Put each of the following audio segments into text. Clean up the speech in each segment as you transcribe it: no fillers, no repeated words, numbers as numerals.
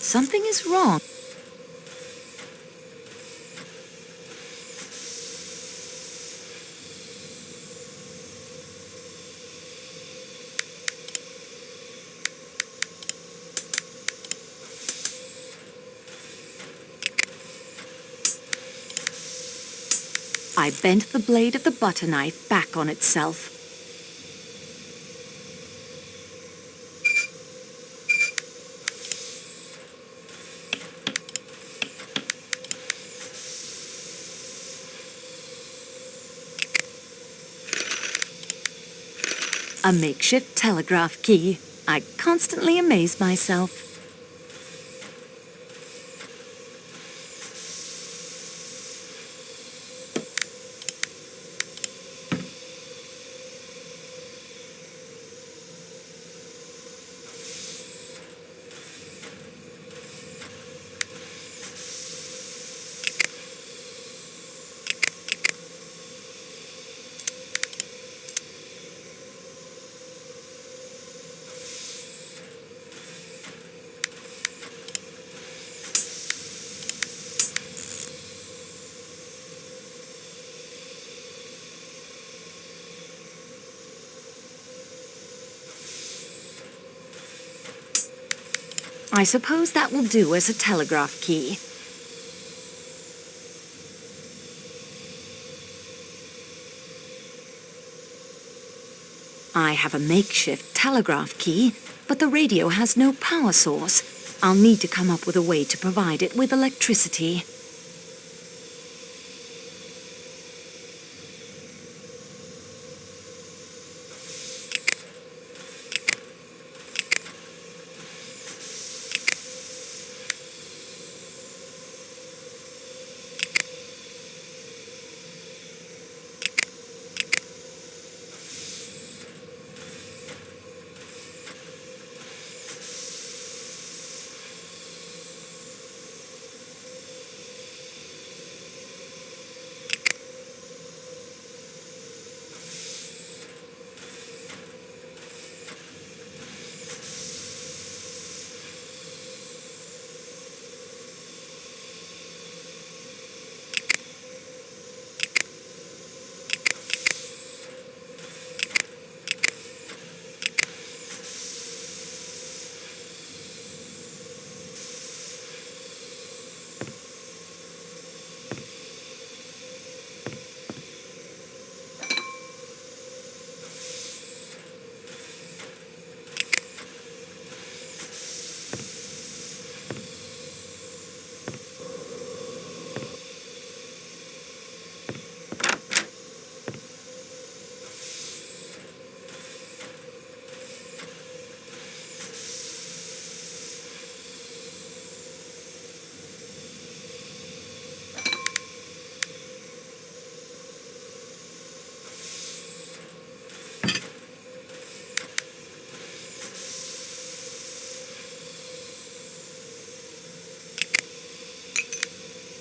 Something is wrong. I bent the blade of the butter knife back on itself. A makeshift telegraph key. I constantly amaze myself. I suppose that will do as a telegraph key. I have a makeshift telegraph key, but the radio has no power source. I'll need to come up with a way to provide it with electricity.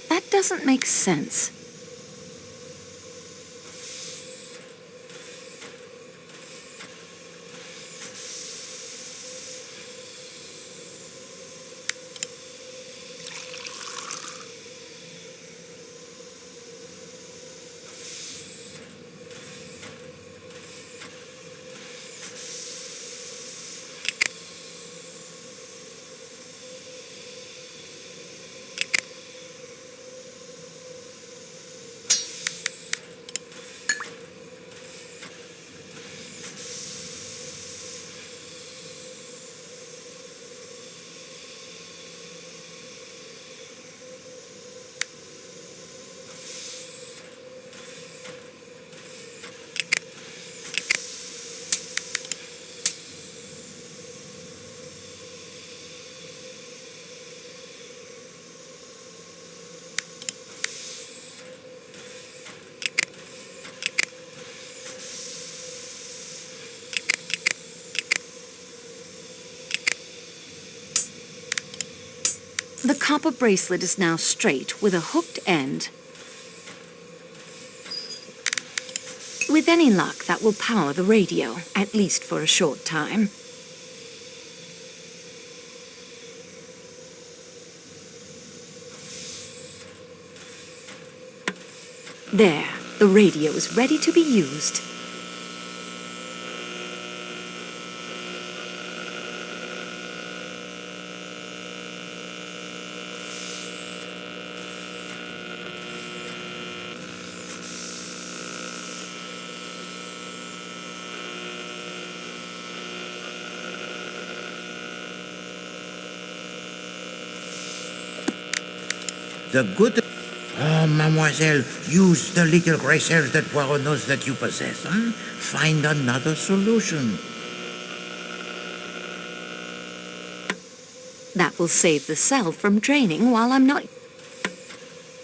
That doesn't make sense. The copper bracelet is now straight with a hooked end. With any luck, that will power the radio, at least for a short time. There, the radio is ready to be used. The good... Oh, mademoiselle, use the little gray cells that Poirot knows that you possess, huh? Find another solution. That will save the cell from draining while I'm not...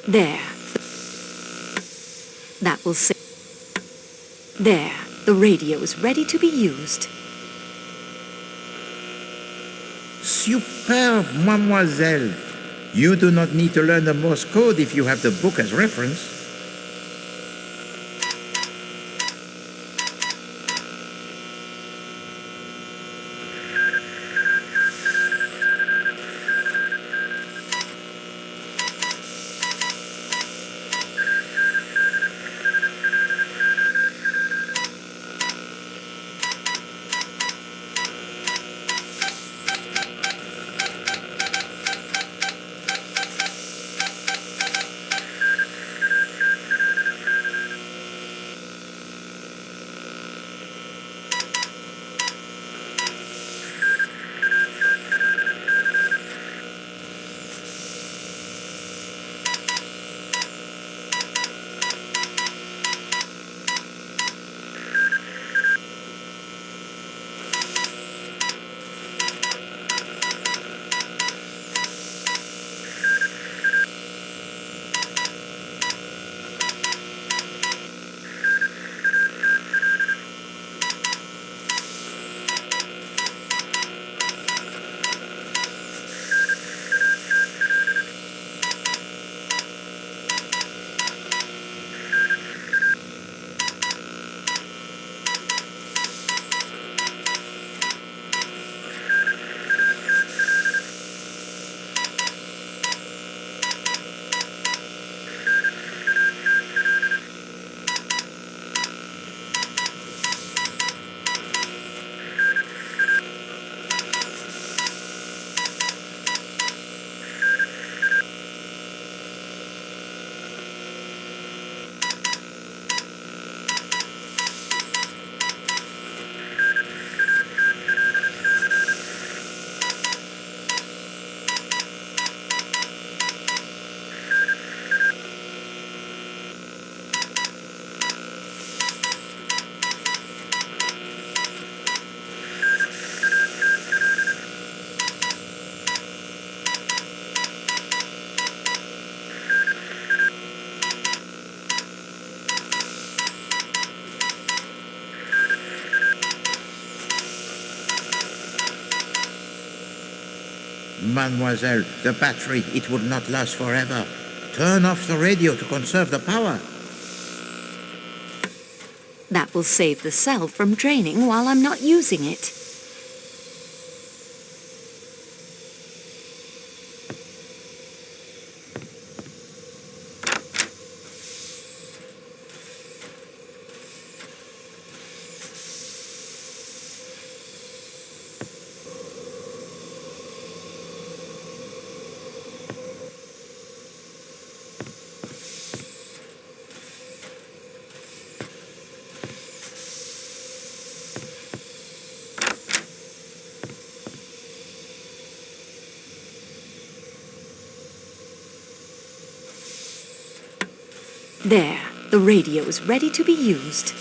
There. That will save... There, the radio is ready to be used. Superb, mademoiselle. You do not need to learn the Morse code if you have the book as reference. Mademoiselle, the battery, it would not last forever. Turn off the radio to conserve the power. That will save the cell from draining while I'm not using it. There, the radio is ready to be used.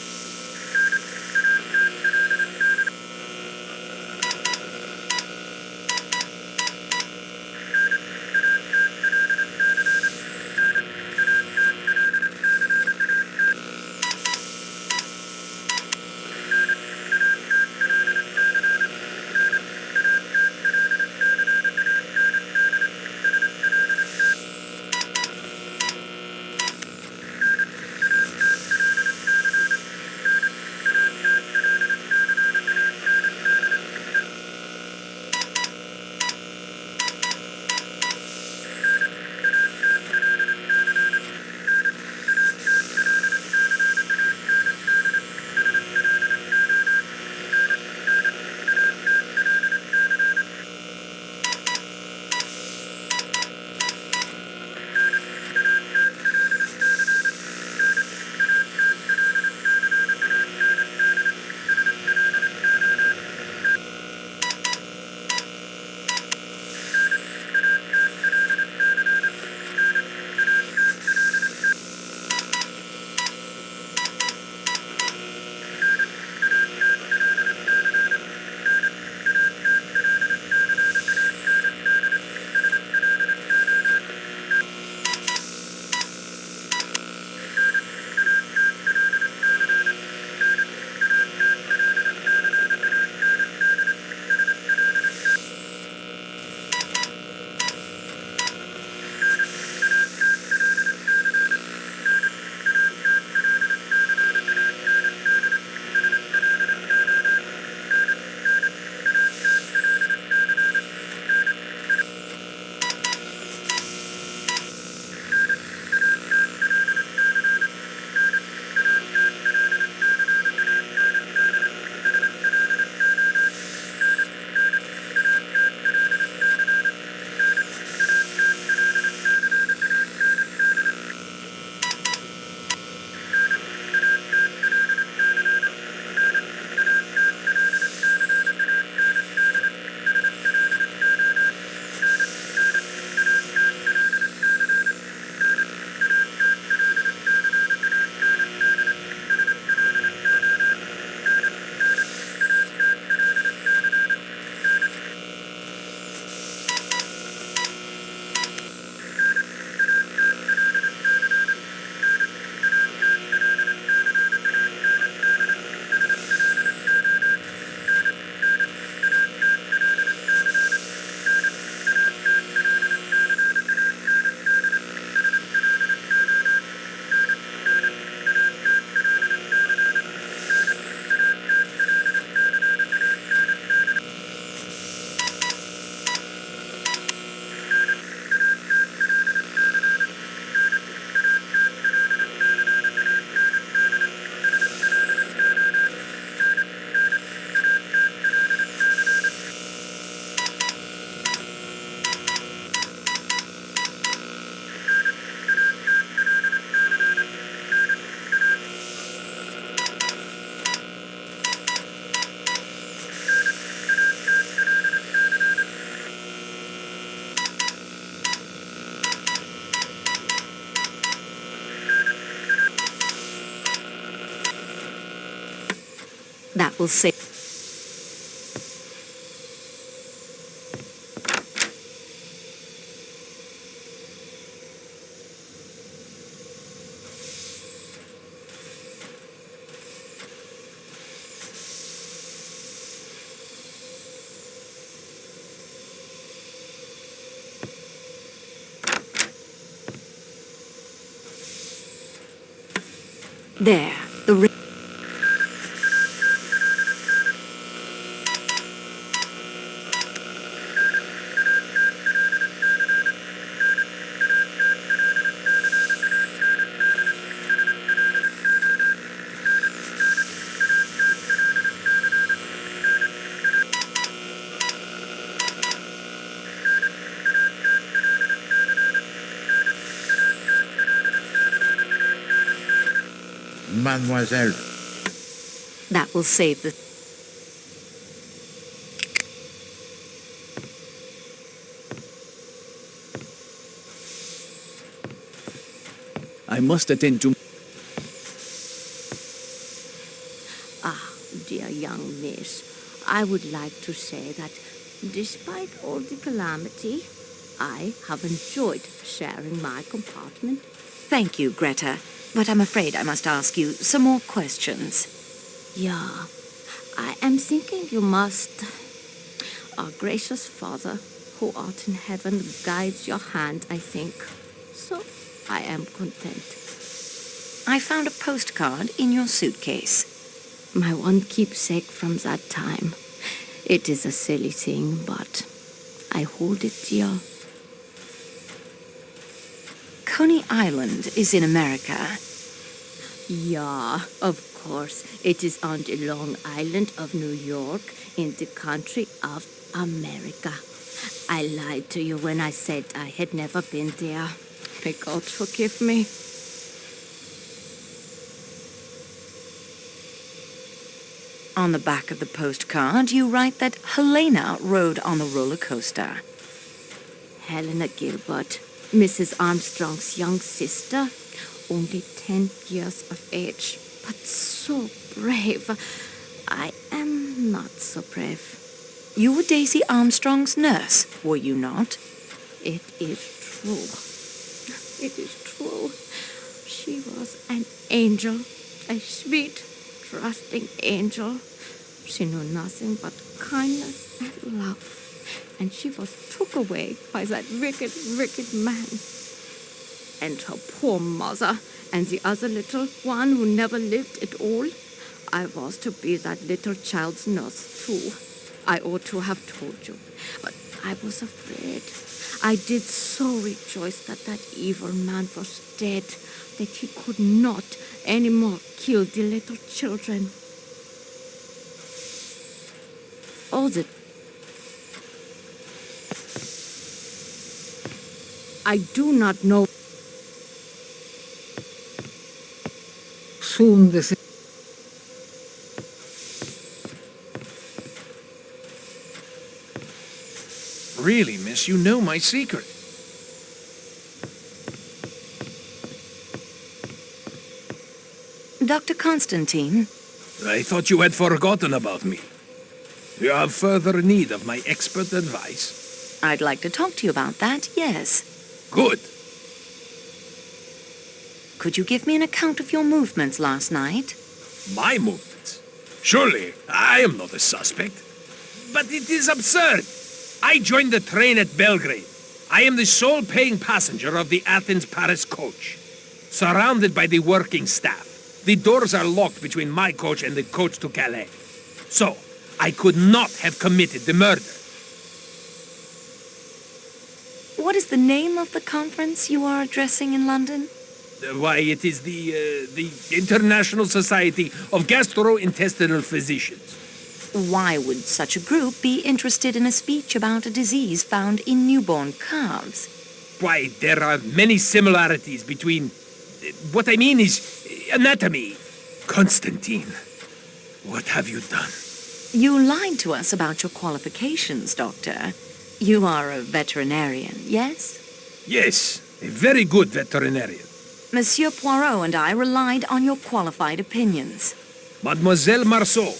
That will save... There, the... Mademoiselle, That will save the... I must attend to... Ah, dear young miss, I would like to say that despite all the calamity, I have enjoyed sharing my compartment. Thank you, Greta. But I'm afraid I must ask you some more questions. Yeah, I am thinking you must. Our gracious Father, who art in heaven, guides your hand, I think. So I am content. I found a postcard in your suitcase. My one keepsake from that time. It is a silly thing, but I hold it dear. Coney Island is in America. Yeah, of course. It is on the Long Island of New York in the country of America. I lied to you when I said I had never been there. May God forgive me. On the back of the postcard, you write that Helena rode on the roller coaster. Helena Gilbert, Mrs. Armstrong's young sister, only 10 years of age, but so brave. I am not so brave. You were Daisy Armstrong's nurse, were you not? It is true. It is true. She was an angel, a sweet, trusting angel. She knew nothing but kindness and love. And she was took away by that wicked, wicked man. And her poor mother, and the other little one who never lived at all. I was to be that little child's nurse, too. I ought to have told you, but I was afraid. I did so rejoice that that evil man was dead, that he could not any more kill the little children. All the... I do not know. Soon this... Really, miss, you know my secret. Dr. Constantine? I thought you had forgotten about me. You have further need of my expert advice? I'd like to talk to you about that, yes. Good. Could you give me an account of your movements last night? My movements? Surely, I am not a suspect. But it is absurd. I joined the train at Belgrade. I am the sole paying passenger of the Athens-Paris coach. Surrounded by the working staff. The doors are locked between my coach and the coach to Calais. So, I could not have committed the murder. What is the name of the conference you are addressing in London? Why, it is the International Society of Gastrointestinal Physicians. Why would such a group be interested in a speech about a disease found in newborn calves? Why, there are many similarities between... What I mean is anatomy. Constantine, what have you done? You lied to us about your qualifications, Doctor. You are a veterinarian, yes? Yes, a very good veterinarian. Monsieur Poirot and I relied on your qualified opinions. Mademoiselle Marceau,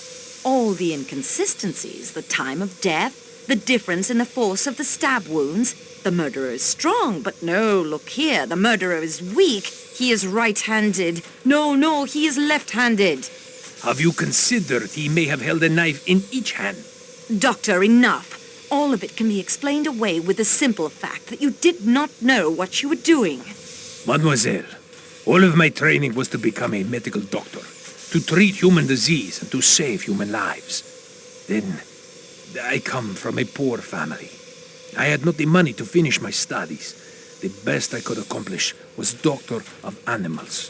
All the inconsistencies, the time of death, the difference in the force of the stab wounds. The murderer is strong, but no, look here, the murderer is weak. He is right-handed. No, he is left-handed. Have you considered he may have held a knife in each hand? Doctor, enough. All of it can be explained away with the simple fact that you did not know what you were doing. Mademoiselle, all of my training was to become a medical doctor, to treat human disease and to save human lives. Then, I come from a poor family. I had not the money to finish my studies. The best I could accomplish was doctor of animals.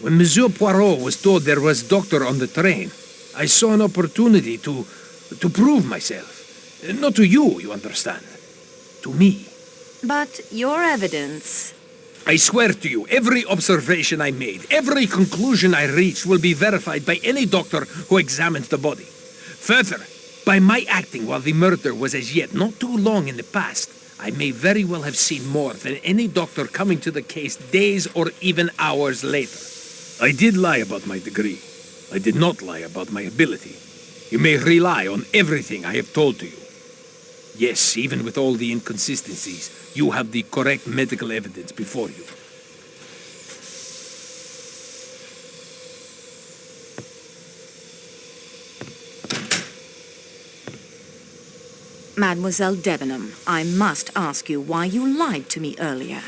When Monsieur Poirot was told there was doctor on the train, I saw an opportunity to prove myself. Not to you, you understand. To me. But your evidence... I swear to you, every observation I made, every conclusion I reached will be verified by any doctor who examines the body. Further, by my acting while the murder was as yet not too long in the past, I may very well have seen more than any doctor coming to the case days or even hours later. I did lie about my degree. I did not lie about my ability. You may rely on everything I have told to you. Yes, even with all the inconsistencies, you have the correct medical evidence before you. Mademoiselle Debenham, I must ask you why you lied to me earlier.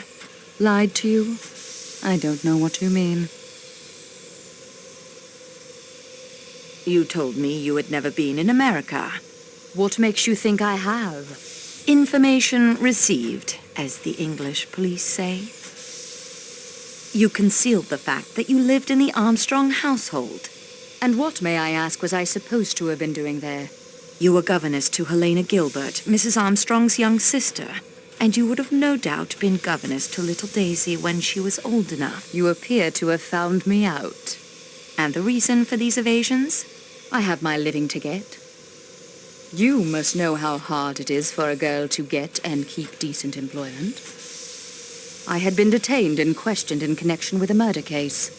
Lied to you? I don't know what you mean. You told me you had never been in America. What makes you think I have? Information received, as the English police say. You concealed the fact that you lived in the Armstrong household. And what, may I ask, was I supposed to have been doing there? You were governess to Helena Gilbert, Mrs. Armstrong's young sister, and you would have no doubt been governess to little Daisy when she was old enough. You appear to have found me out. And the reason for these evasions? I have my living to get. You must know how hard it is for a girl to get and keep decent employment. I had been detained and questioned in connection with a murder case.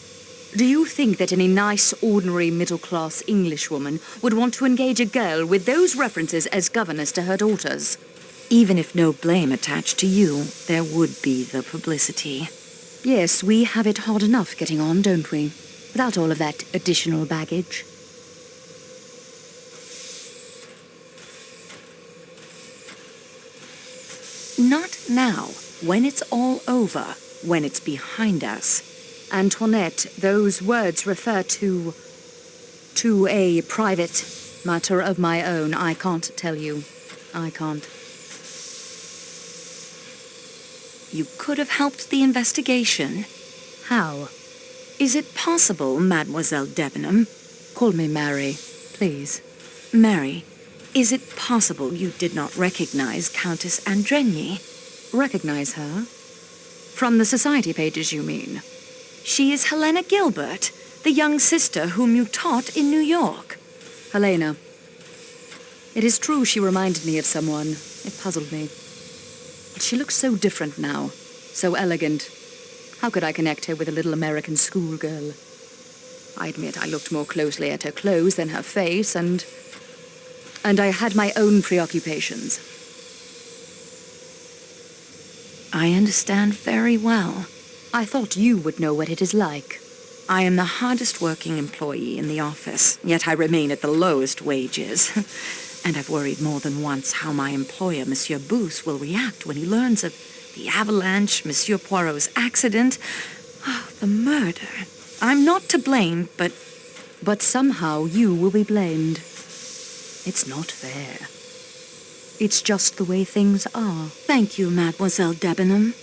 Do you think that any nice, ordinary, middle-class Englishwoman would want to engage a girl with those references as governess to her daughters? Even if no blame attached to you, there would be the publicity. Yes, we have it hard enough getting on, don't we? Without all of that additional baggage. Not now, when it's all over, when it's behind us. Antoinette, those words refer to a private matter of my own. I can't tell you. I can't. You could have helped the investigation. How? Is it possible, Mademoiselle Debenham? Call me Mary, please. Mary, is it possible you did not recognize Countess Andrenyi? Recognize her? From the society pages, you mean? She is Helena Gilbert, the young sister whom you taught in New York. Helena. It is true she reminded me of someone. It puzzled me. But she looks so different now. So elegant. How could I connect her with a little American schoolgirl? I admit I looked more closely at her clothes than her face, and I had my own preoccupations. I understand very well. I thought you would know what it is like. I am the hardest working employee in the office, yet I remain at the lowest wages. And I've worried more than once how my employer, Monsieur Booth, will react when he learns of the avalanche, Monsieur Poirot's accident, the murder. I'm not to blame, but somehow you will be blamed. It's not fair. It's just the way things are. Thank you, Mademoiselle Debenham.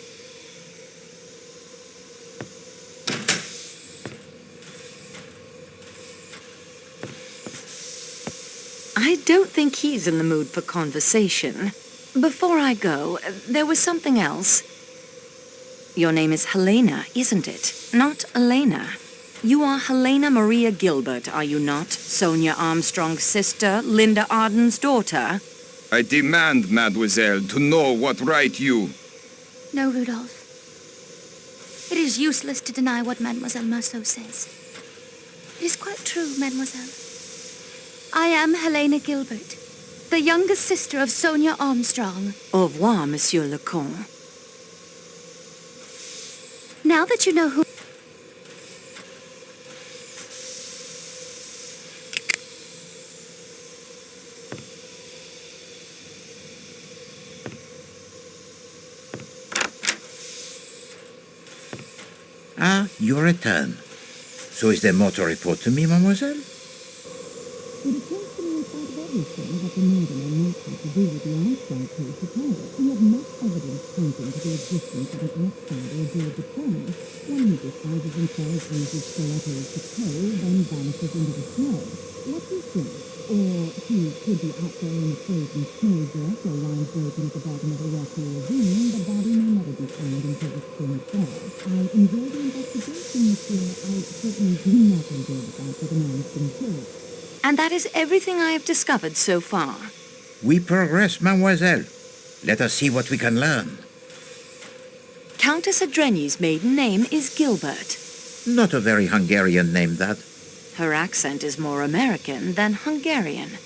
I don't think he's in the mood for conversation. Before I go, there was something else. Your name is Helena, isn't it? Not Elena. You are Helena Maria Gilbert, are you not? Sonia Armstrong's sister, Linda Arden's daughter? I demand, mademoiselle, to know what right you... No, Rudolph. It is useless to deny what Mademoiselle Marceau says. It is quite true, mademoiselle. I am Helena Gilbert, the youngest sister of Sonia Armstrong. Au revoir, Monsieur le Comte. Now that you know who... Ah, you return. So is there more to report to me, mademoiselle? It appears to me in spite of everything that the murder may not have to do with the Armstrong case at all. We have much evidence pointing to the existence of an outsider aboard the train. One who disguises himself and uses stilettos to tow, then vanishes into the snow. What do you think? Or he could be out there in a frozen snow dress or lying broken at the bottom of a rocky ravine. The body may never be found until the spring thaw. I enjoy the investigation, monsieur. I certainly do not enjoy the fact that a man has been killed. And that is everything I have discovered so far. We progress, mademoiselle. Let us see what we can learn. Countess Adrenyi's maiden name is Gilbert. Not a very Hungarian name, that. Her accent is more American than Hungarian.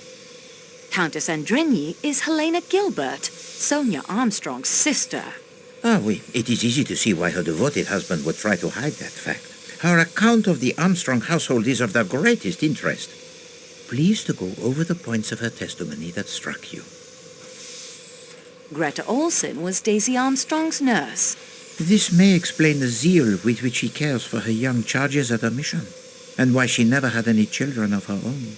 Countess Andrenyi is Helena Gilbert, Sonia Armstrong's sister. Ah, oui. It is easy to see why her devoted husband would try to hide that fact. Her account of the Armstrong household is of the greatest interest. Please to go over the points of her testimony that struck you. Greta Olsen was Daisy Armstrong's nurse. This may explain the zeal with which she cares for her young charges at her mission, and why she never had any children of her own.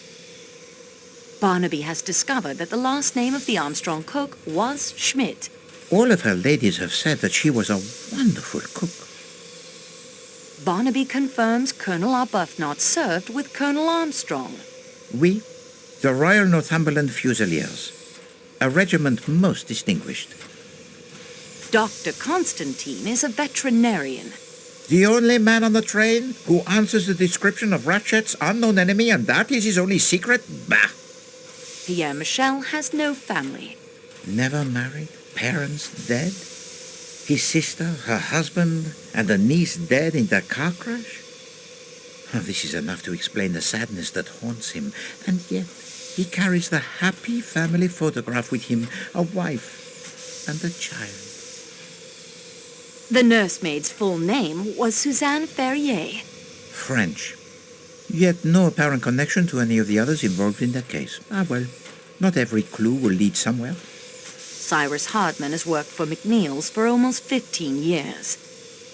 Barnaby has discovered that the last name of the Armstrong cook was Schmidt. All of her ladies have said that she was a wonderful cook. Barnaby confirms Colonel Arbuthnot served with Colonel Armstrong. We, the Royal Northumberland Fusiliers, a regiment most distinguished. Dr. Constantine is a veterinarian. The only man on the train who answers the description of Ratchet's unknown enemy, and that is his only secret? Bah! Pierre Michel has no family. Never married, parents dead, his sister, her husband, and a niece dead in the car crash? Oh, this is enough to explain the sadness that haunts him, and yet he carries the happy family photograph with him, a wife and a child. The nursemaid's full name was Suzanne Ferrier. French. Yet no apparent connection to any of the others involved in that case. Ah, well, not every clue will lead somewhere. Cyrus Hardman has worked for McNeil's for almost 15 years.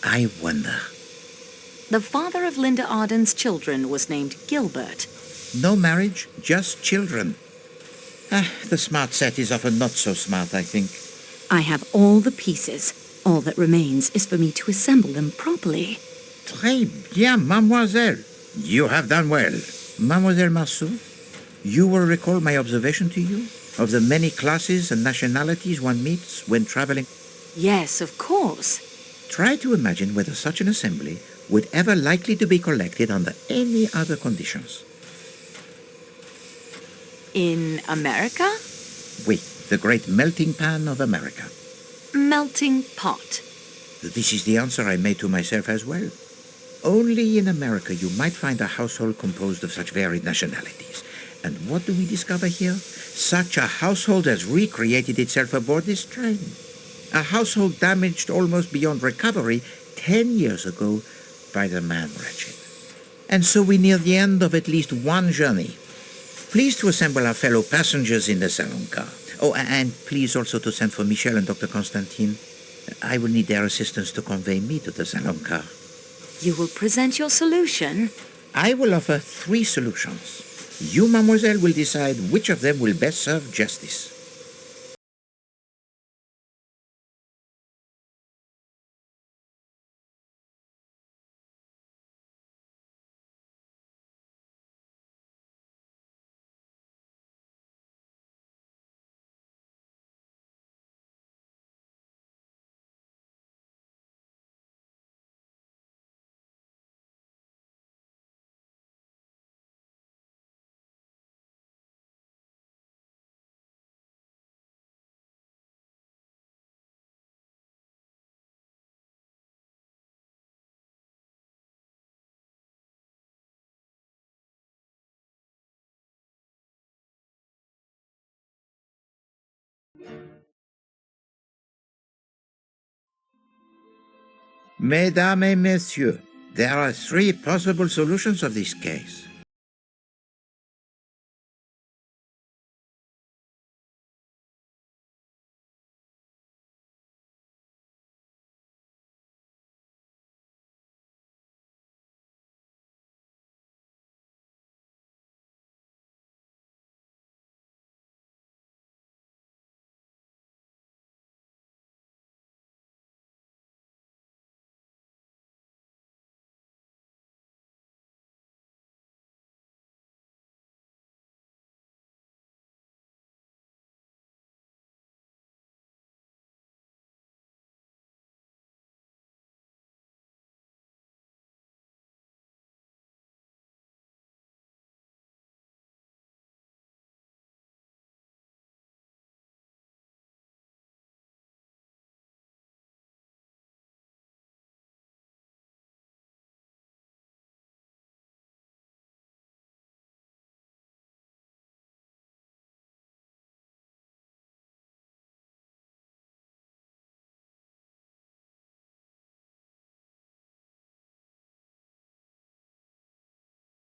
I wonder. The father of Linda Arden's children was named Gilbert. No marriage, just children. Ah, the smart set is often not so smart, I think. I have all the pieces. All that remains is for me to assemble them properly. Très bien, mademoiselle. You have done well. Mademoiselle Marceau, you will recall my observation to you of the many classes and nationalities one meets when traveling. Yes, of course. Try to imagine whether such an assembly would ever likely to be collected under any other conditions. In America? Oui, the great melting pan of America. Melting pot. This is the answer I made to myself as well. Only in America you might find a household composed of such varied nationalities. And what do we discover here? Such a household has recreated itself aboard this train. A household damaged almost beyond recovery 10 years ago by the man Ratchet. And so we near the end of at least one journey. Please to assemble our fellow passengers in the salon car. Oh, and please also to send for Michel and Dr. Constantine. I will need their assistance to convey me to the salon car. You will present your solution? I will offer 3 solutions. You, mademoiselle, will decide which of them will best serve justice. Mesdames et messieurs, there are 3 possible solutions of this case.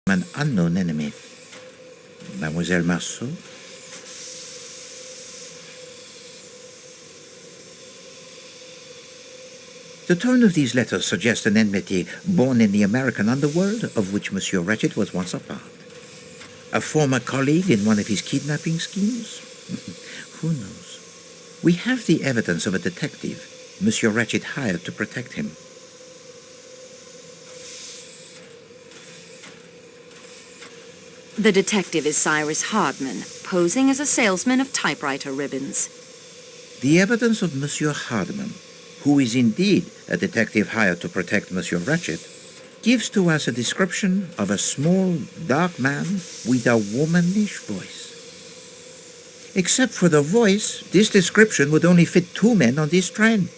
An unknown enemy. Mademoiselle Marceau? The tone of these letters suggests an enmity born in the American underworld, of which Monsieur Ratchet was once a part. A former colleague in one of his kidnapping schemes? Who knows? We have the evidence of a detective Monsieur Ratchet hired to protect him. The detective is Cyrus Hardman, posing as a salesman of typewriter ribbons. The evidence of Monsieur Hardman, who is indeed a detective hired to protect Monsieur Ratchet, gives to us a description of a small, dark man with a womanish voice. Except for the voice, this description would only fit 2 men on this train.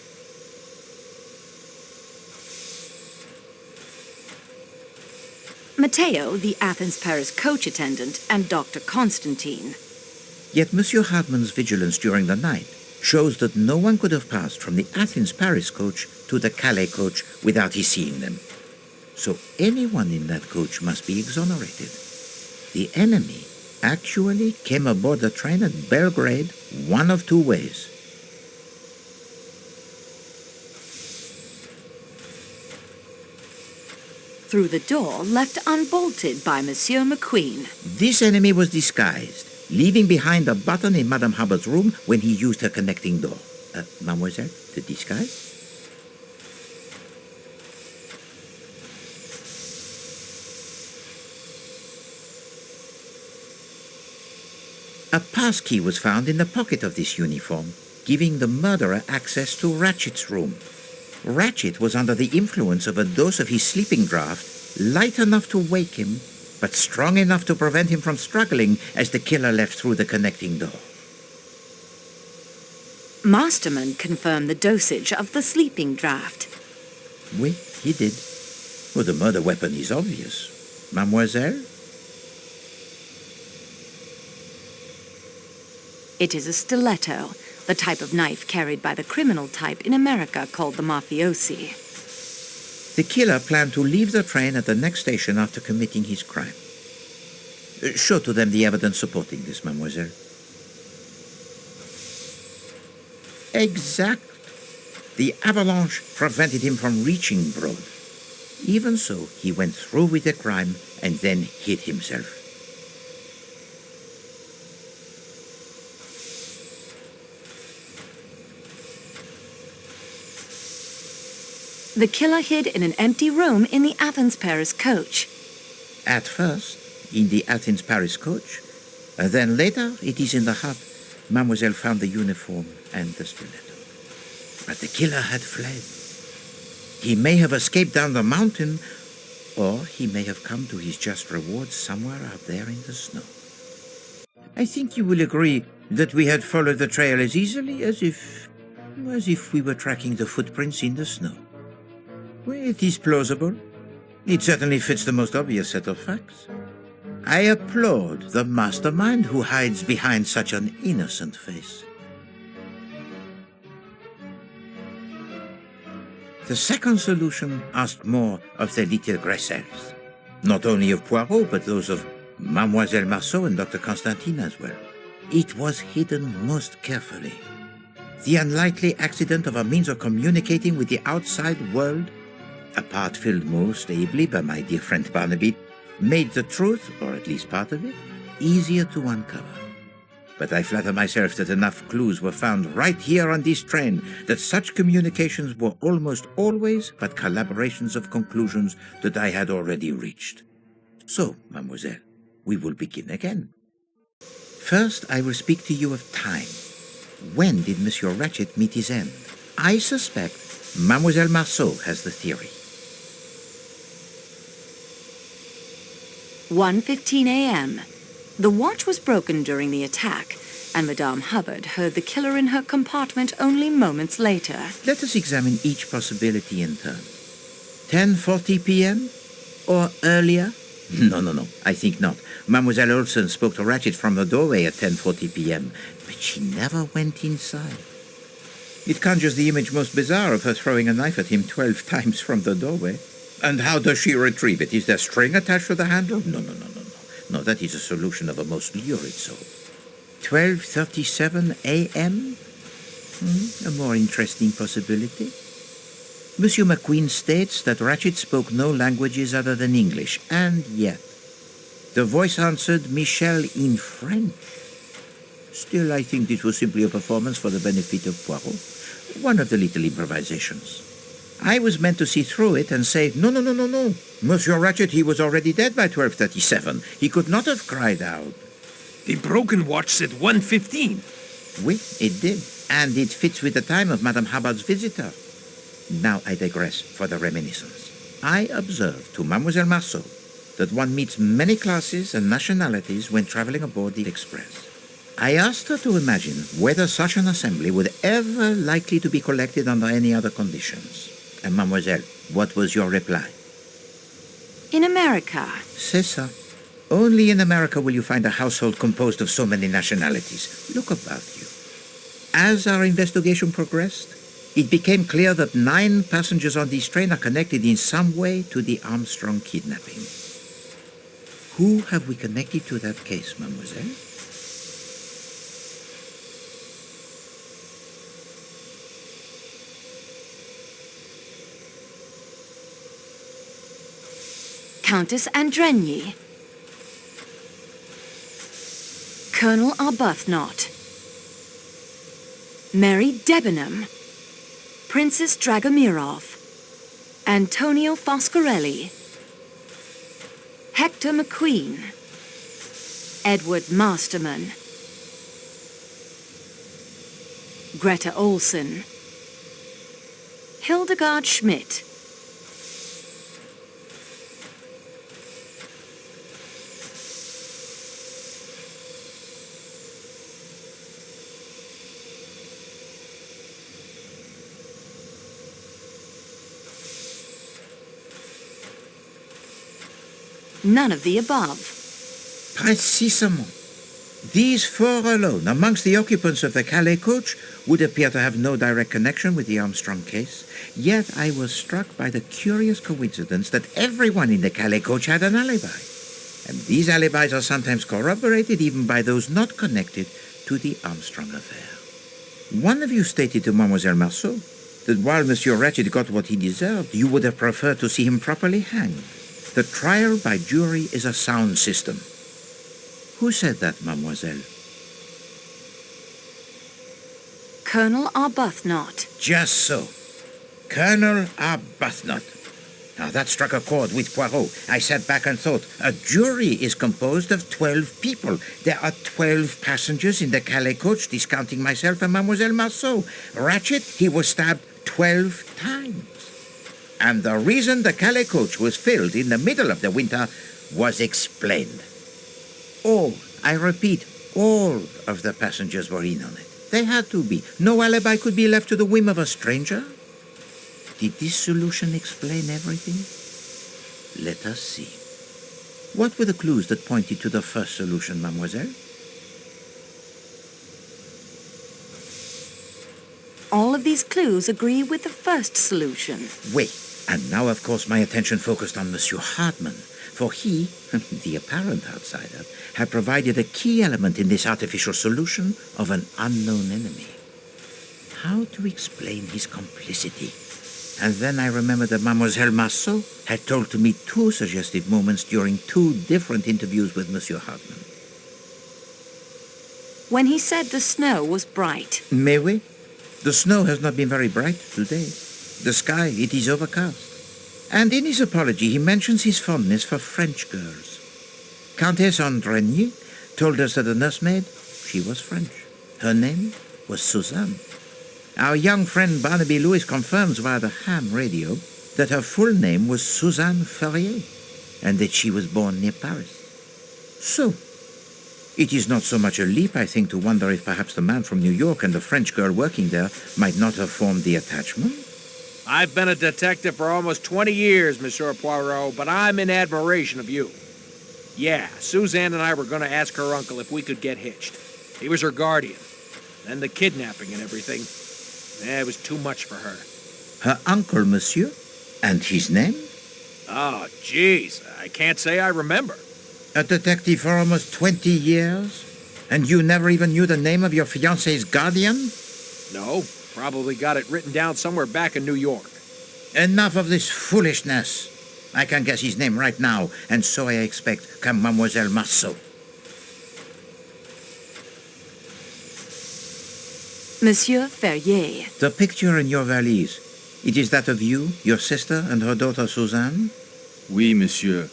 Matteo, the Athens-Paris coach attendant, and Dr. Constantine. Yet Monsieur Hardman's vigilance during the night shows that no one could have passed from the Athens-Paris coach to the Calais coach without his seeing them. So anyone in that coach must be exonerated. The enemy actually came aboard the train at Belgrade one of 2 ways. Through the door left unbolted by Monsieur McQueen. This enemy was disguised, leaving behind a button in Madame Hubbard's room when he used her connecting door. Mademoiselle, the disguise? A passkey was found in the pocket of this uniform, giving the murderer access to Ratchet's room. Ratchet was under the influence of a dose of his sleeping draught, light enough to wake him, but strong enough to prevent him from struggling as the killer left through the connecting door. Masterman confirmed the dosage of the sleeping draught. Oui, he did. Well, the murder weapon is obvious. Mademoiselle? It is a stiletto, the type of knife carried by the criminal type in America called the mafiosi. The killer planned to leave the train at the next station after committing his crime. Show to them the evidence supporting this, mademoiselle. Exact. The avalanche prevented him from reaching Broad. Even so, he went through with the crime and then hid himself. The killer hid in an empty room in the Athens-Paris coach. At first, in the Athens-Paris coach. Then later, it is in the hut. Mademoiselle found the uniform and the stiletto. But the killer had fled. He may have escaped down the mountain, or he may have come to his just reward somewhere out there in the snow. I think you will agree that we had followed the trail as easily as if we were tracking the footprints in the snow. Well, it is plausible. It certainly fits the most obvious set of facts. I applaud the mastermind who hides behind such an innocent face. The second solution asked more of the little Gressels. Not only of Poirot, but those of Mademoiselle Marceau and Dr. Constantine as well. It was hidden most carefully. The unlikely accident of a means of communicating with the outside world, a part filled most ably by my dear friend Barnaby, made the truth, or at least part of it, easier to uncover. But I flatter myself that enough clues were found right here on this train that such communications were almost always but collaborations of conclusions that I had already reached. So, mademoiselle, we will begin again. First, I will speak to you of time. When did Monsieur Ratchet meet his end? I suspect Mademoiselle Marceau has the theory. 1:15 a.m. The watch was broken during the attack, and Madame Hubbard heard the killer in her compartment only moments later. Let us examine each possibility in turn. 10:40 p.m. or earlier? No, I think not. Mademoiselle Olsen spoke to Ratchet from the doorway at 10:40 p.m., but she never went inside. It conjures the image most bizarre of her throwing a knife at him 12 times from the doorway. And how does she retrieve it? Is there string attached to the handle? No. No, that is a solution of a most lurid sort. 12:37 a.m.? A more interesting possibility. Monsieur McQueen states that Ratchet spoke no languages other than English, and yet the voice answered Michel in French. Still, I think this was simply a performance for the benefit of Poirot. One of the little improvisations. I was meant to see through it and say, no. Monsieur Ratchet, he was already dead by 12:37. He could not have cried out. The broken watch said 1:15. Oui, it did. And it fits with the time of Madame Hubbard's visitor. Now I digress for the reminiscence. I observed to Mademoiselle Marceau that one meets many classes and nationalities when traveling aboard the Express. I asked her to imagine whether such an assembly would ever likely to be collected under any other conditions. And mademoiselle, what was your reply? In America. C'est ça. Only in America will you find a household composed of so many nationalities. Look about you. As our investigation progressed, it became clear that 9 passengers on this train are connected in some way to the Armstrong kidnapping. Who have we connected to that case, mademoiselle? Countess Andrenyi, Colonel Arbuthnot, Mary Debenham, Princess Dragomirov, Antonio Foscarelli, Hector McQueen, Edward Masterman, Greta Olsen, Hildegard Schmidt, none of the above. Précisément. These 4 alone, amongst the occupants of the Calais coach, would appear to have no direct connection with the Armstrong case. Yet I was struck by the curious coincidence that everyone in the Calais coach had an alibi. And these alibis are sometimes corroborated even by those not connected to the Armstrong affair. One of you stated to Mademoiselle Marceau that while Monsieur Ratchet got what he deserved, you would have preferred to see him properly hanged. The trial by jury is a sound system. Who said that, mademoiselle? Colonel Arbuthnot. Just so. Colonel Arbuthnot. Now that struck a chord with Poirot. I sat back and thought, a jury is composed of 12 people. There are 12 passengers in the Calais coach, discounting myself and Mademoiselle Marceau. Ratchet, he was stabbed 12 times. And the reason the Calais coach was filled in the middle of the winter was explained. All, I repeat, all of the passengers were in on it. They had to be. No alibi could be left to the whim of a stranger. Did this solution explain everything? Let us see. What were the clues that pointed to the first solution, mademoiselle? All of these clues agree with the first solution. Wait, and now of course my attention focused on Monsieur Hartmann, for he, the apparent outsider, had provided a key element in this artificial solution of an unknown enemy. How to explain his complicity? And then I remembered that Mademoiselle Marceau had told to me 2 suggestive moments during 2 different interviews with Monsieur Hartmann. When he said the snow was bright. May we? The snow has not been very bright today. The sky, it is overcast. And in his apology, he mentions his fondness for French girls. Countess Andrenier told us that the nursemaid, she was French. Her name was Suzanne. Our young friend Barnaby Lewis confirms via the ham radio that her full name was Suzanne Ferrier, and that she was born near Paris. So, it is not so much a leap, I think, to wonder if perhaps the man from New York and the French girl working there might not have formed the attachment. I've been a detective for almost 20 years, Monsieur Poirot, but I'm in admiration of you. Yeah, Suzanne and I were going to ask her uncle if we could get hitched. He was her guardian. And the kidnapping and everything. It was too much for her. Her uncle, monsieur? And his name? Oh, jeez, I can't say I remember. A detective for almost 20 years? And you never even knew the name of your fiancé's guardian? No, probably got it written down somewhere back in New York. Enough of this foolishness. I can guess his name right now, and so I expect can Mademoiselle Marceau. Monsieur Ferrier. The picture in your valise, it is that of you, your sister, and her daughter Suzanne? Oui, monsieur.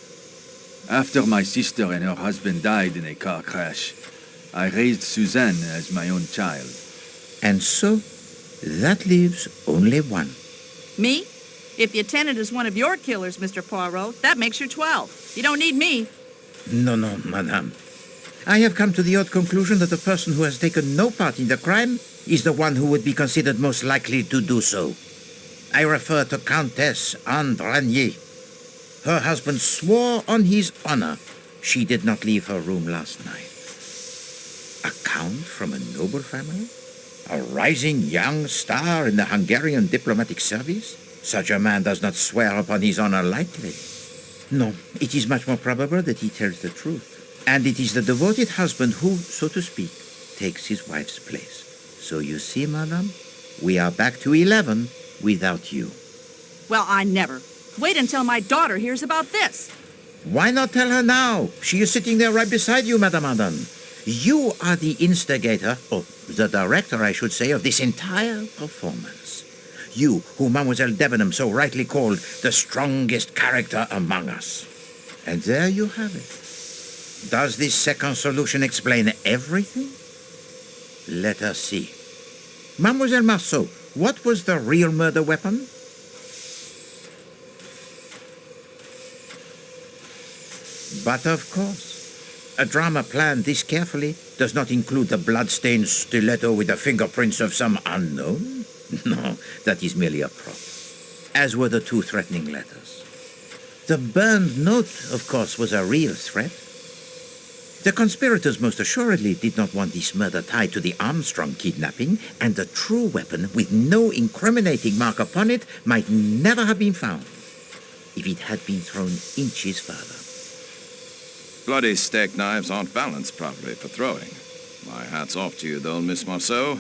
After my sister and her husband died in a car crash, I raised Suzanne as my own child. And so, that leaves only one. Me? If your tenant is one of your killers, Mr. Poirot, that makes you 12. You don't need me. No, madame. I have come to the odd conclusion that the person who has taken no part in the crime is the one who would be considered most likely to do so. I refer to Countess Andrenier. Her husband swore on his honor she did not leave her room last night. A count from a noble family? A rising young star in the Hungarian diplomatic service? Such a man does not swear upon his honor lightly. No, it is much more probable that he tells the truth. And it is the devoted husband who, so to speak, takes his wife's place. So you see, madame, we are back to 11 without you. Well, I never. Wait until my daughter hears about this. Why not tell her now? She is sitting there right beside you, Madame Arden. You are the instigator, or the director, I should say, of this entire performance. You, who Mademoiselle Debenham so rightly called the strongest character among us. And there you have it. Does this second solution explain everything? Let us see. Mademoiselle Marceau, what was the real murder weapon? But of course, a drama planned this carefully does not include the blood-stained stiletto with the fingerprints of some unknown. No, that is merely a prop, as were the 2 threatening letters. The burned note, of course, was a real threat. The conspirators most assuredly did not want this murder tied to the Armstrong kidnapping, and the true weapon, with no incriminating mark upon it, might never have been found if it had been thrown inches further. Bloody steak knives aren't balanced properly for throwing. My hat's off to you, though, Miss Marceau.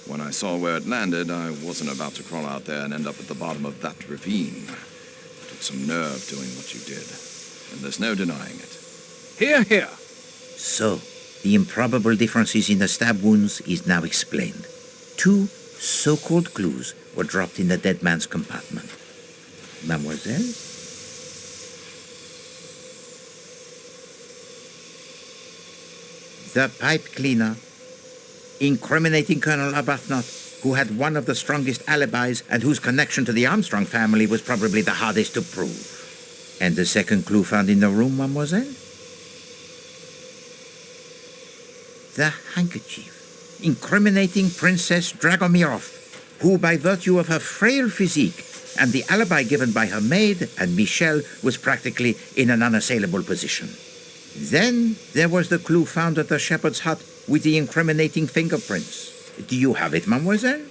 When I saw where it landed, I wasn't about to crawl out there and end up at the bottom of that ravine. It took some nerve doing what you did, and there's no denying it. Hear, hear. So, the improbable differences in the stab wounds is now explained. 2 so-called clues were dropped in the dead man's compartment. Mademoiselle? The pipe cleaner, incriminating Colonel Arbuthnot, who had one of the strongest alibis and whose connection to the Armstrong family was probably the hardest to prove. And the second clue found in the room, mademoiselle? The handkerchief, incriminating Princess Dragomirov, who by virtue of her frail physique and the alibi given by her maid and Michel was practically in an unassailable position. Then there was the clue found at the shepherd's hut with the incriminating fingerprints. Do you have it, mademoiselle?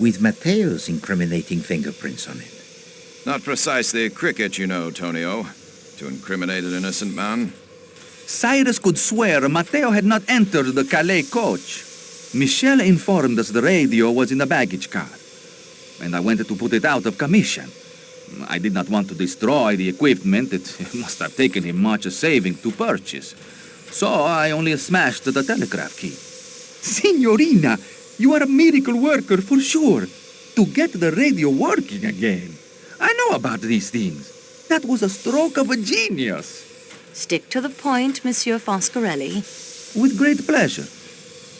with Matteo's incriminating fingerprints on it. Not precisely cricket, you know, Tonio, to incriminate an innocent man. Cyrus could swear Matteo had not entered the Calais coach. Michel informed us the radio was in the baggage car, and I went to put it out of commission. I did not want to destroy the equipment. It must have taken him much saving to purchase. So I only smashed the telegraph key. Signorina, you are a miracle worker for sure. To get the radio working again. I know about these things. That was a stroke of a genius. Stick to the point, Monsieur Foscarelli. With great pleasure.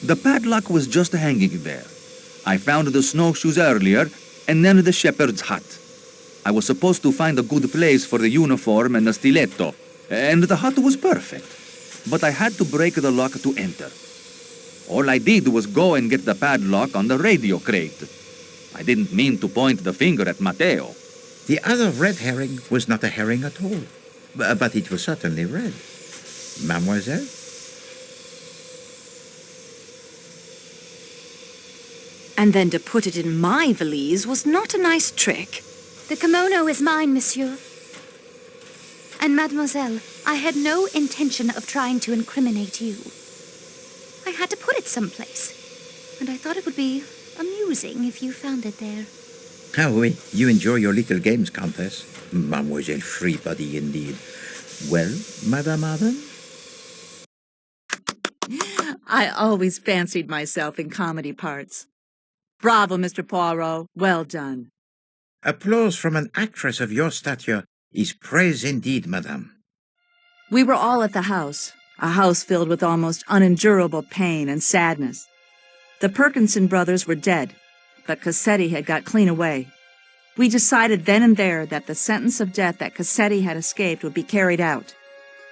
The padlock was just hanging there. I found the snowshoes earlier, and then the shepherd's hut. I was supposed to find a good place for the uniform and the stiletto, and the hut was perfect. But I had to break the lock to enter. All I did was go and get the padlock on the radio crate. I didn't mean to point the finger at Matteo. The other red herring was not a herring at all, but it was certainly red. Mademoiselle? And then to put it in my valise was not a nice trick. The kimono is mine, monsieur. And mademoiselle, I had no intention of trying to incriminate you. I had to put it someplace, and I thought it would be amusing if you found it there. Ah, oui, you enjoy your little games, Countess. Mademoiselle Freebody, indeed. Well, Madame Arden? I always fancied myself in comedy parts. Bravo, Mr. Poirot. Well done. Applause from an actress of your stature is praise indeed, madame. We were all at the house, a house filled with almost unendurable pain and sadness. The Perkinson brothers were dead, but Cassetti had got clean away. We decided then and there that the sentence of death that Cassetti had escaped would be carried out.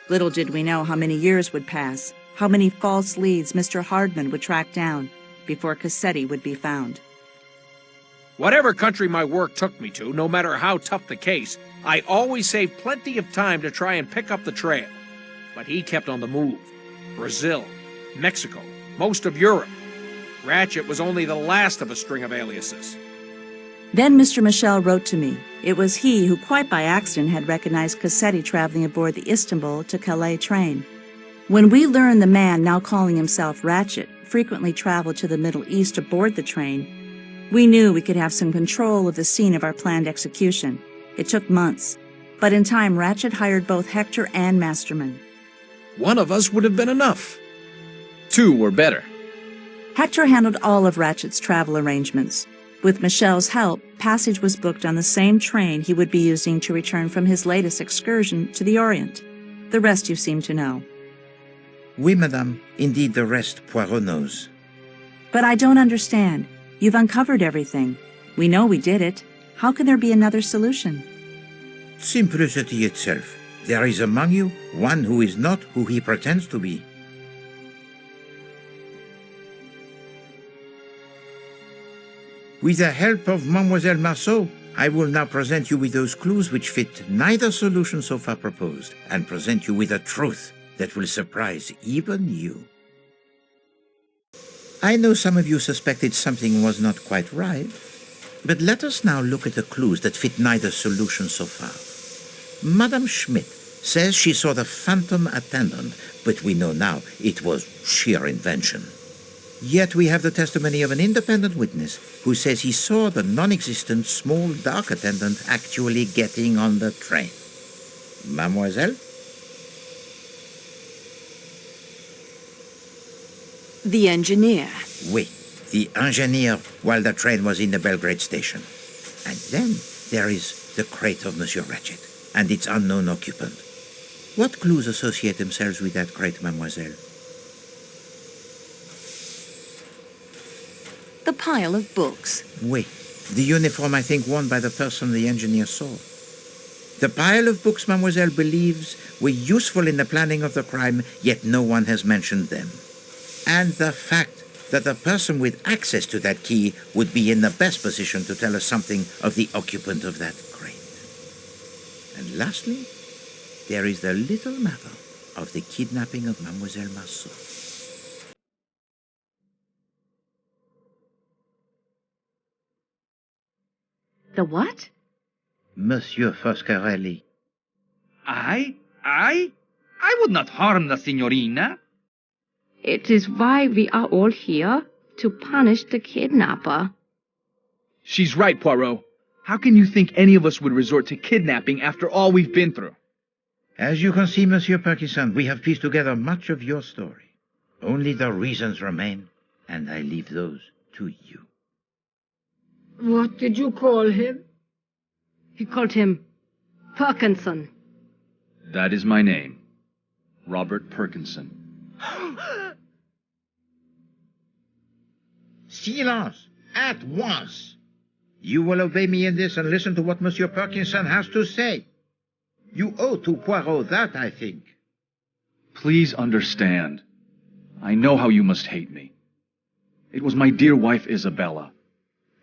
Little did we know how many years would pass, how many false leads Mr. Hardman would track down before Cassetti would be found. Whatever country my work took me to, no matter how tough the case, I always saved plenty of time to try and pick up the trail. But he kept on the move. Brazil, Mexico, most of Europe. Ratchet was only the last of a string of aliases. Then Mr. Michel wrote to me. It was he who, quite by accident, had recognized Cassetti traveling aboard the Istanbul to Calais train. When we learned the man, now calling himself Ratchet, frequently traveled to the Middle East aboard the train, we knew we could have some control of the scene of our planned execution. It took months, but in time Ratchet hired both Hector and Masterman. One of us would have been enough. 2 were better. Hector handled all of Ratchet's travel arrangements. With Michel's help, passage was booked on the same train he would be using to return from his latest excursion to the Orient. The rest you seem to know. Oui, madame. Indeed, the rest Poirot knows. But I don't understand. You've uncovered everything. We know we did it. How can there be another solution? Simplicity itself. There is among you one who is not who he pretends to be. With the help of Mademoiselle Marceau, I will now present you with those clues which fit neither solution so far proposed, and present you with a truth that will surprise even you. I know some of you suspected something was not quite right, but let us now look at the clues that fit neither solution so far. Madame Schmidt says she saw the phantom attendant, but we know now it was sheer invention. Yet we have the testimony of an independent witness who says he saw the non-existent small dark attendant actually getting on the train. Mademoiselle? The engineer. Oui, the engineer while the train was in the Belgrade station. And then there is the crate of Monsieur Ratchet and its unknown occupant. What clues associate themselves with that crate, mademoiselle? The pile of books. Oui, the uniform I think worn by the person the engineer saw. The pile of books mademoiselle believes were useful in the planning of the crime, yet no one has mentioned them. And the fact that the person with access to that key would be in the best position to tell us something of the occupant of that crate. And lastly, there is the little matter of the kidnapping of Mademoiselle Marceau. The what? Monsieur Foscarelli. I would not harm the signorina. It is why we are all here, to punish the kidnapper. She's right, Poirot. How can you think any of us would resort to kidnapping after all we've been through? As you can see, Monsieur Parkinson, we have pieced together much of your story. Only the reasons remain, and I leave those to you. What did you call him? He called him Parkinson. That is my name, Robert Perkinson. Silence! At once! You will obey me in this and listen to what Monsieur Parkinson has to say. You owe to Poirot that, I think. Please understand. I know how you must hate me. It was my dear wife Isabella,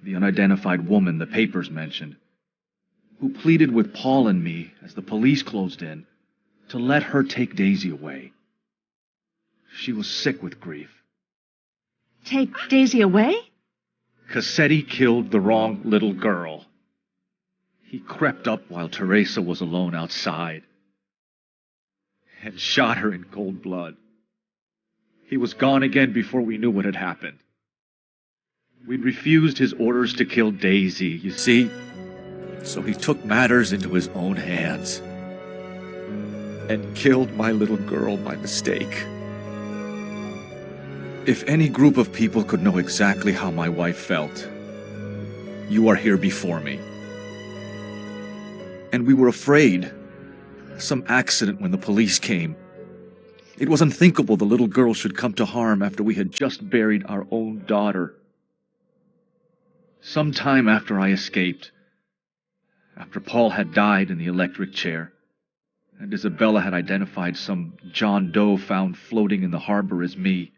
the unidentified woman the papers mentioned, who pleaded with Paul and me as the police closed in to let her take Daisy away. She was sick with grief. Take Daisy away? Cassetti killed the wrong little girl. He crept up while Teresa was alone outside and shot her in cold blood. He was gone again before we knew what had happened. We'd refused his orders to kill Daisy, you see, so he took matters into his own hands and killed my little girl by mistake. If any group of people could know exactly how my wife felt, you are here before me. And we were afraid. Some accident when the police came. It was unthinkable the little girl should come to harm after we had just buried our own daughter. Some time after I escaped, after Paul had died in the electric chair, and Isabella had identified some John Doe found floating in the harbor as me,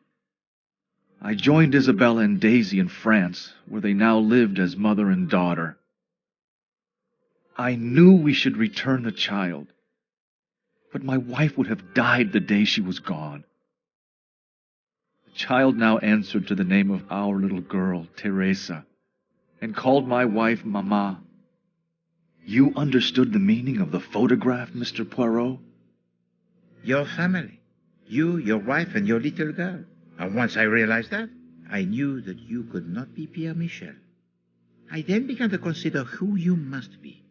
I joined Isabella and Daisy in France, where they now lived as mother and daughter. I knew we should return the child, but my wife would have died the day she was gone. The child now answered to the name of our little girl, Teresa, and called my wife Mama. You understood the meaning of the photograph, Mr. Poirot? Your family. You, your wife, and your little girl. And once I realized that, I knew that you could not be Pierre Michel. I then began to consider who you must be.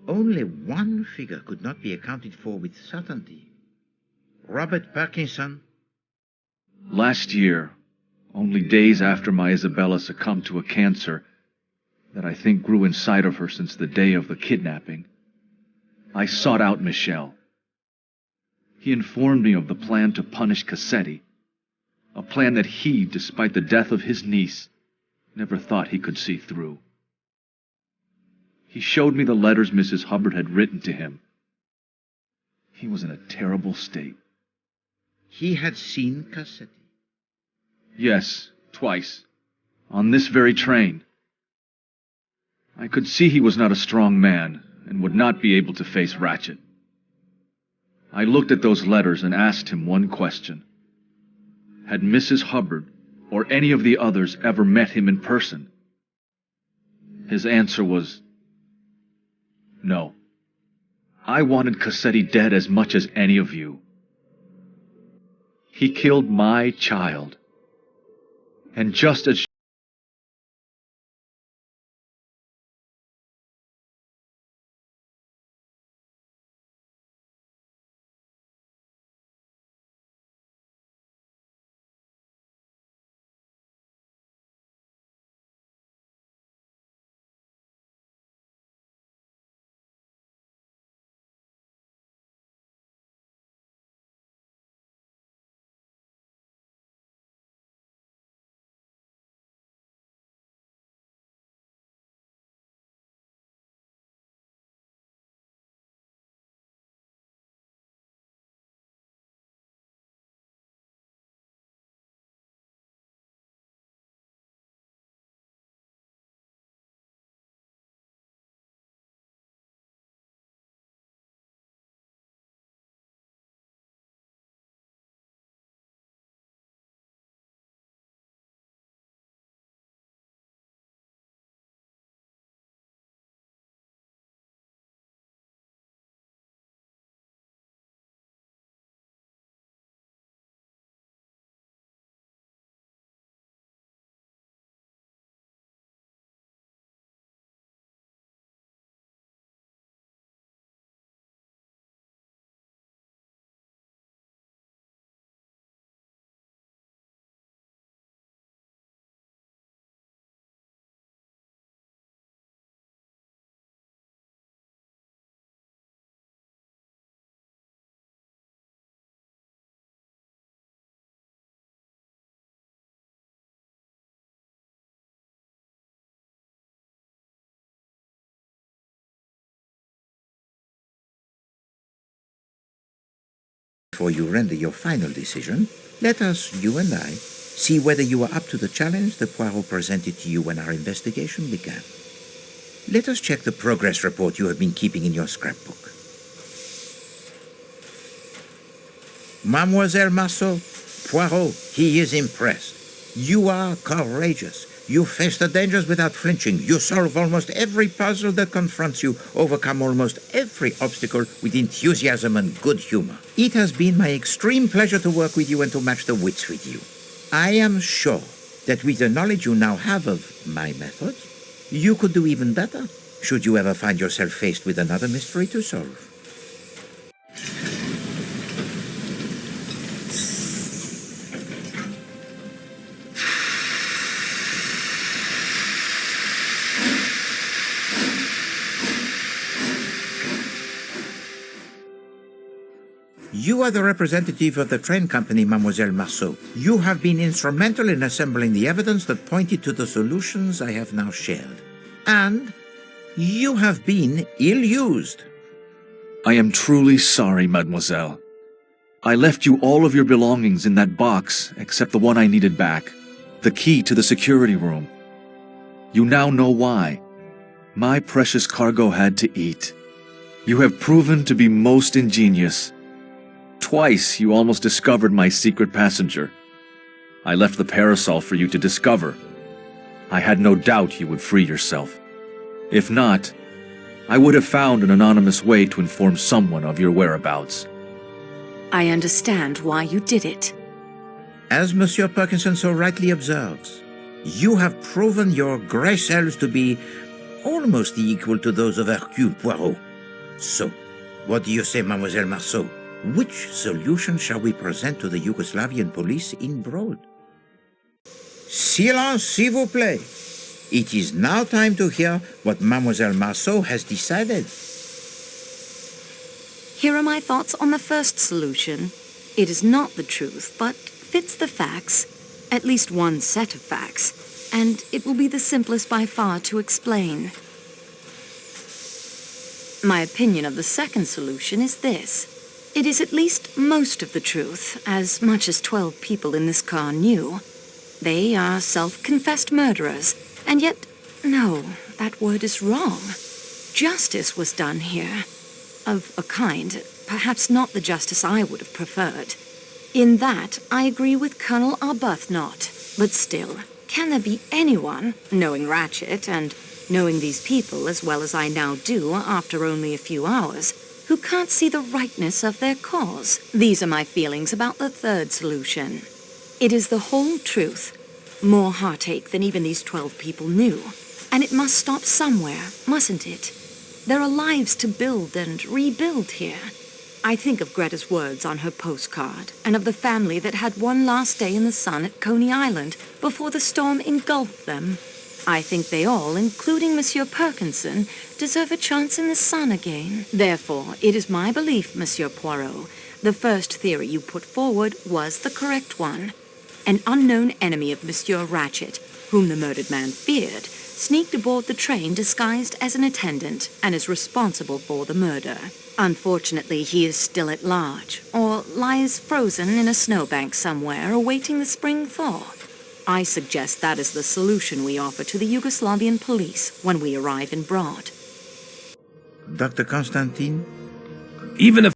Only one figure could not be accounted for with certainty. Robert Parkinson. Last year, only days after my Isabella succumbed to a cancer that I think grew inside of her since the day of the kidnapping, I sought out Michel. He informed me of the plan to punish Cassetti, a plan that he, despite the death of his niece, never thought he could see through. He showed me the letters Mrs. Hubbard had written to him. He was in a terrible state. He had seen Cassetti. Yes, twice. On this very train. I could see he was not a strong man and would not be able to face Ratchet. I looked at those letters and asked him one question. Had Mrs. Hubbard or any of the others ever met him in person? His answer was no. I wanted Cassetti dead as much as any of you. He killed my child. And just as Before you render your final decision, let us, you and I, see whether you are up to the challenge that Poirot presented to you when our investigation began. Let us check the progress report you have been keeping in your scrapbook. Mademoiselle Marceau, Poirot, he is impressed. You are courageous. You face the dangers without flinching. You solve almost every puzzle that confronts you, overcome almost every obstacle with enthusiasm and good humor. It has been my extreme pleasure to work with you and to match the wits with you. I am sure that with the knowledge you now have of my methods, you could do even better, should you ever find yourself faced with another mystery to solve. You are the representative of the train company, Mademoiselle Marceau. You have been instrumental in assembling the evidence that pointed to the solutions I have now shared. And you have been ill-used. I am truly sorry, mademoiselle. I left you all of your belongings in that box, except the one I needed back, the key to the security room. You now know why. My precious cargo had to eat. You have proven to be most ingenious. Twice you almost discovered my secret passenger. I left the parasol for you to discover. I had no doubt you would free yourself. If not, I would have found an anonymous way to inform someone of your whereabouts. I understand why you did it. As Monsieur Perkinson so rightly observes, you have proven your grey cells to be almost equal to those of Hercule Poirot. So, what do you say, Mademoiselle Marceau? Which solution shall we present to the Yugoslavian police in broad? Silence, s'il vous plaît. It is now time to hear what Mademoiselle Marceau has decided. Here are my thoughts on the first solution. It is not the truth, but fits the facts, at least one set of facts, and it will be the simplest by far to explain. My opinion of the second solution is this. It is at least most of the truth, as much as 12 people in this car knew. They are self-confessed murderers, and yet, no, that word is wrong. Justice was done here. Of a kind, perhaps not the justice I would have preferred. In that, I agree with Colonel Arbuthnot, but still, can there be anyone, knowing Ratchet and knowing these people as well as I now do after only a few hours, who can't see the rightness of their cause? These are my feelings about the third solution. It is the whole truth. More heartache than even these 12 people knew. And it must stop somewhere, mustn't it? There are lives to build and rebuild here. I think of Greta's words on her postcard, and of the family that had one last day in the sun at Coney Island before the storm engulfed them. I think they all, including Monsieur Perkinson, deserve a chance in the sun again. Therefore, it is my belief, Monsieur Poirot, the first theory you put forward was the correct one. An unknown enemy of Monsieur Ratchet, whom the murdered man feared, sneaked aboard the train disguised as an attendant and is responsible for the murder. Unfortunately, he is still at large, or lies frozen in a snowbank somewhere awaiting the spring thaw. I suggest that is the solution we offer to the Yugoslavian police when we arrive in Broad. Dr. Constantine? Even if